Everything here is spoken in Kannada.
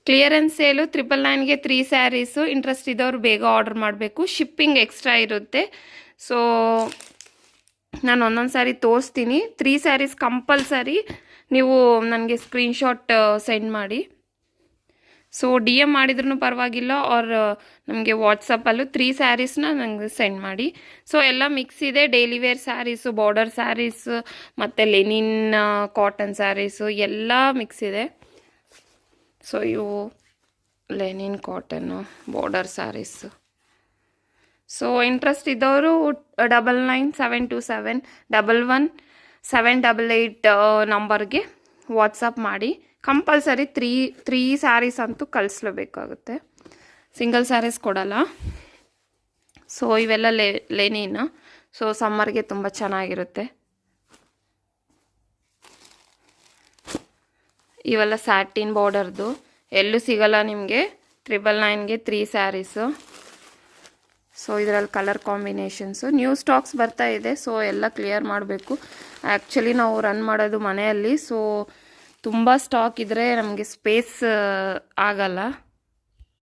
ಕ್ಲಿಯರೆನ್ಸ್ ಸೇಲು 999ಗೆ 3 ಸ್ಯಾರೀಸು. ಇಂಟ್ರೆಸ್ಟ್ ಇದ್ದವರು ಬೇಗ ಆರ್ಡರ್ ಮಾಡಬೇಕು. ಶಿಪ್ಪಿಂಗ್ ಎಕ್ಸ್ಟ್ರಾ ಇರುತ್ತೆ. ಸೊ ನಾನು ಒಂದೊಂದು ಸಾರಿ ತೋರಿಸ್ತೀನಿ. 3 ಸ್ಯಾರೀಸ್ ಕಂಪಲ್ಸರಿ ನೀವು ನನಗೆ ಸ್ಕ್ರೀನ್ಶಾಟ್ ಸೆಂಡ್ ಮಾಡಿ. ಸೊ DM ಮಾಡಿದ್ರೂ ಪರವಾಗಿಲ್ಲ, ಆರ್ ನಮಗೆ ವಾಟ್ಸಪ್ಪಲ್ಲೂ 3 ಸ್ಯಾರೀಸ್ನ ನನಗೆ ಸೆಂಡ್ ಮಾಡಿ. ಸೊ ಎಲ್ಲ ಮಿಕ್ಸ್ ಇದೆ. Daily wear sarees, border sarees, ಮತ್ತು ಲೆನಿನ್ ಕಾಟನ್ ಸ್ಯಾರೀಸು ಎಲ್ಲ ಮಿಕ್ಸ್ ಇದೆ. ಸೊ ಇವು linen cotton border sarees. So interest ಇದ್ದವರು 9972711788 ನಂಬರ್ಗೆ ವಾಟ್ಸಪ್ ಮಾಡಿ. ಕಂಪಲ್ಸರಿ 3 ಸ್ಯಾರೀಸ್ ಅಂತೂ ಕಳಿಸ್ಲೇಬೇಕಾಗುತ್ತೆ. ಸಿಂಗಲ್ ಸ್ಯಾರೀಸ್ ಕೊಡಲ್ಲ. ಸೊ ಇವೆಲ್ಲ ಲೆನಿನ್. ಸೊ ಸಮ್ಮರ್ಗೆ ತುಂಬ ಚೆನ್ನಾಗಿರುತ್ತೆ. ಇವೆಲ್ಲ ಸ್ಯಾಟಿನ್ ಬಾರ್ಡರ್ದು, ಎಲ್ಲೂ ಸಿಗಲ್ಲ ನಿಮಗೆ. 999ಗೆ 3 ಸ್ಯಾರೀಸು. ಸೊ ಇದರಲ್ಲಿ ಕಲರ್ ಕಾಂಬಿನೇಷನ್ಸು ನ್ಯೂ ಸ್ಟಾಕ್ಸ್ ಬರ್ತಾ ಇದೆ. ಸೊ ಎಲ್ಲ ಕ್ಲಿಯರ್ ಮಾಡಬೇಕು. ಆ್ಯಕ್ಚುಲಿ ನಾವು ರನ್ ಮಾಡೋದು ಮನೆಯಲ್ಲಿ. ಸೊ ತುಂಬ ಸ್ಟಾಕ್ ಇದ್ದರೆ ನಮಗೆ ಸ್ಪೇಸ್ ಆಗಲ್ಲ.